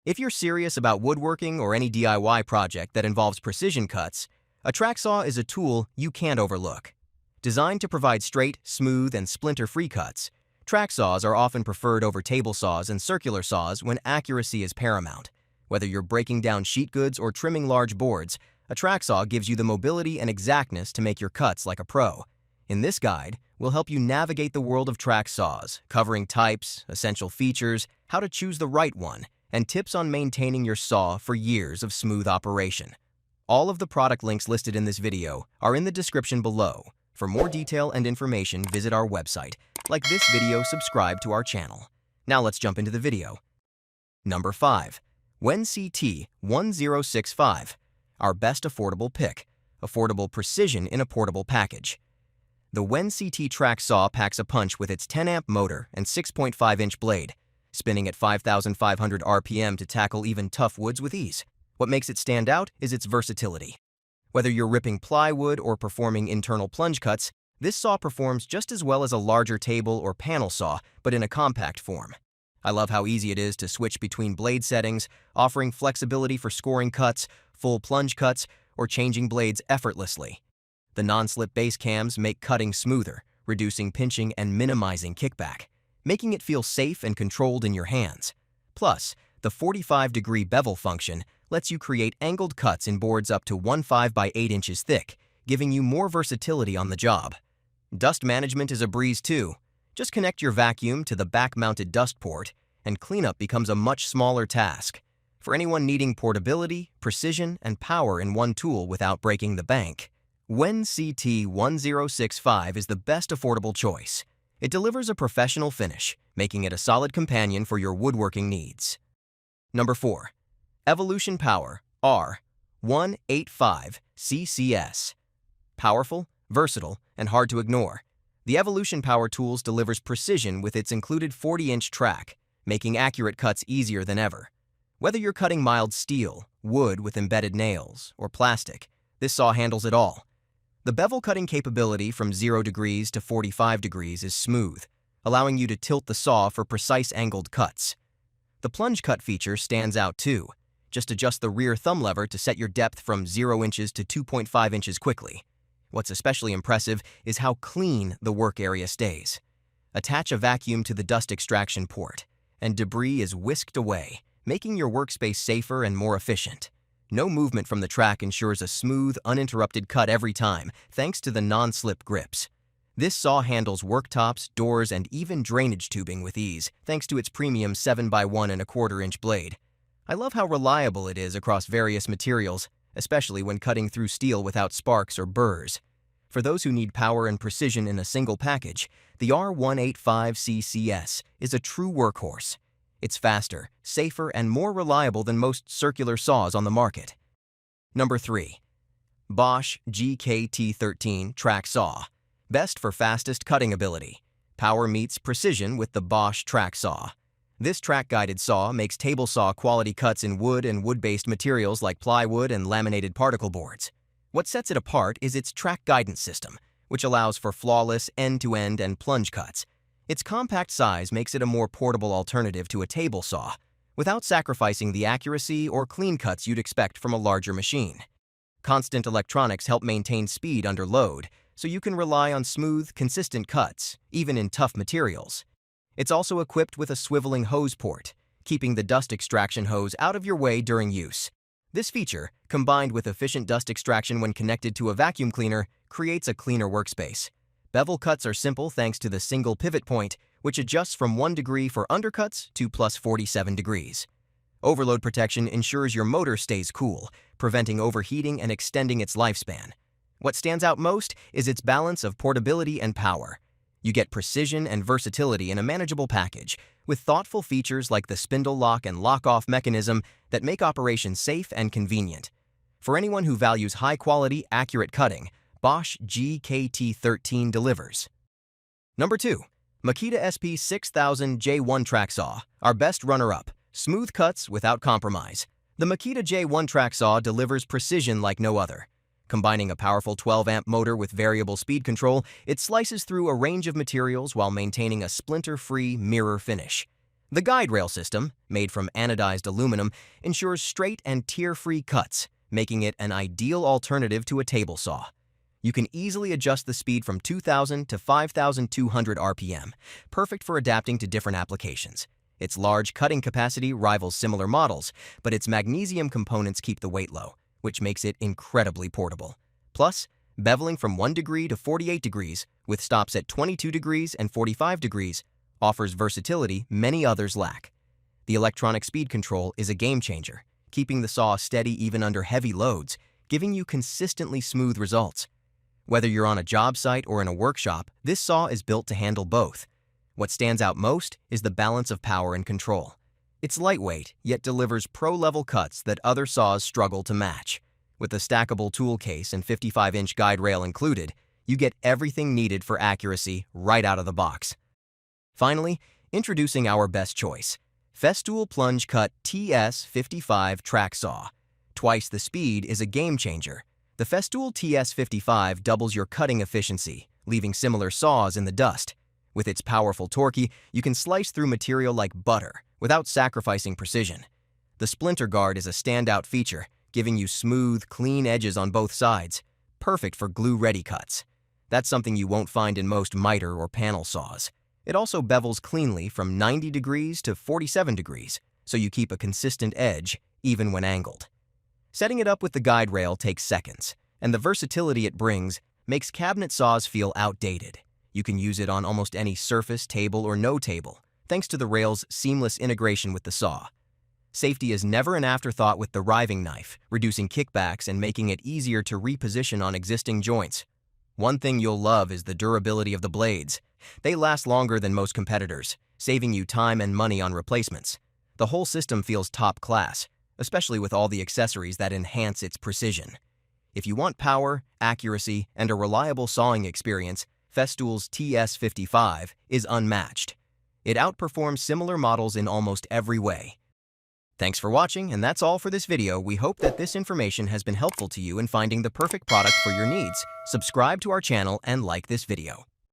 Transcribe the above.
If you're serious about woodworking or any DIY project that involves precision cuts, a track saw is a tool you can't overlook. Designed to provide straight, smooth, and splinter-free cuts, track saws are often preferred over table saws and circular saws when accuracy is paramount. Whether you're breaking down sheet goods or trimming large boards, a track saw gives you the mobility and exactness to make your cuts like a pro. In this guide, we'll help you navigate the world of track saws, covering types, essential features, how to choose the right one, and tips on maintaining your saw for years of smooth operation. All of the product links listed in this video are in the description below. For more detail and information, visit our website. Like this video, subscribe to our channel. Now let's jump into the video. Number 5. WEN CT1065. Our best affordable pick. Affordable precision in a portable package. The WEN CT Track Saw packs a punch with its 10-amp motor and 6.5-inch blade, spinning at 5,500 RPM to tackle even tough woods with ease. What makes it stand out is its versatility. Whether you're ripping plywood or performing internal plunge cuts, this saw performs just as well as a larger table or panel saw, but in a compact form. I love how easy it is to switch between blade settings, offering flexibility for scoring cuts, full plunge cuts, or changing blades effortlessly. The non-slip base cams make cutting smoother, reducing pinching and minimizing kickback, making it feel safe and controlled in your hands. Plus, the 45-degree bevel function lets you create angled cuts in boards up to 1.5 by 8 inches thick, giving you more versatility on the job. Dust management is a breeze too. Just connect your vacuum to the back-mounted dust port, and cleanup becomes a much smaller task. For anyone needing portability, precision, and power in one tool without breaking the bank, WEN CT1065 is the best affordable choice. It delivers a professional finish, making it a solid companion for your woodworking needs. Number 4. Evolution Power R185 CCS. Powerful, versatile, and hard to ignore, the Evolution Power Tools delivers precision with its included 40-inch track, making accurate cuts easier than ever. Whether you're cutting mild steel, wood with embedded nails, or plastic, this saw handles it all. The bevel cutting capability from 0 degrees to 45 degrees is smooth, allowing you to tilt the saw for precise angled cuts. The plunge cut feature stands out too. Just adjust the rear thumb lever to set your depth from 0 inches to 2.5 inches quickly. What's especially impressive is how clean the work area stays. Attach a vacuum to the dust extraction port, and debris is whisked away, making your workspace safer and more efficient. No movement from the track ensures a smooth, uninterrupted cut every time, thanks to the non-slip grips. This saw handles worktops, doors, and even drainage tubing with ease, thanks to its premium 7 by 1.25 inch blade. I love how reliable it is across various materials, especially when cutting through steel without sparks or burrs. For those who need power and precision in a single package, the R185 CCS is a true workhorse. It's faster, safer, and more reliable than most circular saws on the market. Number 3. Bosch GK13 Track Saw. Best for fastest cutting ability. Power meets precision with the Bosch Track Saw. This track-guided saw makes table saw quality cuts in wood and wood-based materials like plywood and laminated particle boards. What sets it apart is its track guidance system, which allows for flawless end-to-end and plunge cuts. Its compact size makes it a more portable alternative to a table saw, without sacrificing the accuracy or clean cuts you'd expect from a larger machine. Constant electronics help maintain speed under load, so you can rely on smooth, consistent cuts, even in tough materials. It's also equipped with a swiveling hose port, keeping the dust extraction hose out of your way during use. This feature, combined with efficient dust extraction when connected to a vacuum cleaner, creates a cleaner workspace. Bevel cuts are simple thanks to the single pivot point, which adjusts from 1 degree for undercuts to plus 47 degrees. Overload protection ensures your motor stays cool, preventing overheating and extending its lifespan. What stands out most is its balance of portability and power. You get precision and versatility in a manageable package, with thoughtful features like the spindle lock and lock-off mechanism that make operation safe and convenient. For anyone who values high-quality, accurate cutting, Bosch GK13 delivers. Number 2. Makita SP6000 J1 Track Saw, our best runner-up. Smooth cuts without compromise. The Makita J1 Track Saw delivers precision like no other. Combining a powerful 12-amp motor with variable speed control, it slices through a range of materials while maintaining a splinter-free mirror finish. The guide rail system, made from anodized aluminum, ensures straight and tear-free cuts, making it an ideal alternative to a table saw. You can easily adjust the speed from 2,000 to 5,200 RPM, perfect for adapting to different applications. Its large cutting capacity rivals similar models, but its magnesium components keep the weight low, which makes it incredibly portable. Plus, beveling from 1 degree to 48 degrees, with stops at 22 degrees and 45 degrees, offers versatility many others lack. The electronic speed control is a game changer, keeping the saw steady even under heavy loads, giving you consistently smooth results. Whether you're on a job site or in a workshop, this saw is built to handle both. What stands out most is the balance of power and control. It's lightweight, yet delivers pro-level cuts that other saws struggle to match. With a stackable tool case and 55-inch guide rail included, you get everything needed for accuracy right out of the box. Finally, introducing our best choice, Festool Plunge Cut TS55 Track Saw. Twice the speed is a game changer. The Festool TS55 doubles your cutting efficiency, leaving similar saws in the dust. With its powerful torque, you can slice through material like butter without sacrificing precision. The splinter guard is a standout feature, giving you smooth, clean edges on both sides, perfect for glue-ready cuts. That's something you won't find in most miter or panel saws. It also bevels cleanly from 90 degrees to 47 degrees, so you keep a consistent edge even when angled. Setting it up with the guide rail takes seconds, and the versatility it brings makes cabinet saws feel outdated. You can use it on almost any surface, table, or no table, thanks to the rail's seamless integration with the saw. Safety is never an afterthought with the riving knife, reducing kickbacks and making it easier to reposition on existing joints. One thing you'll love is the durability of the blades. They last longer than most competitors, saving you time and money on replacements. The whole system feels top class, especially with all the accessories that enhance its precision. If you want power, accuracy, and a reliable sawing experience, Festool's TS55 is unmatched. It outperforms similar models in almost every way. Thanks for watching, and that's all for this video. We hope that this information has been helpful to you in finding the perfect product for your needs. Subscribe to our channel and like this video.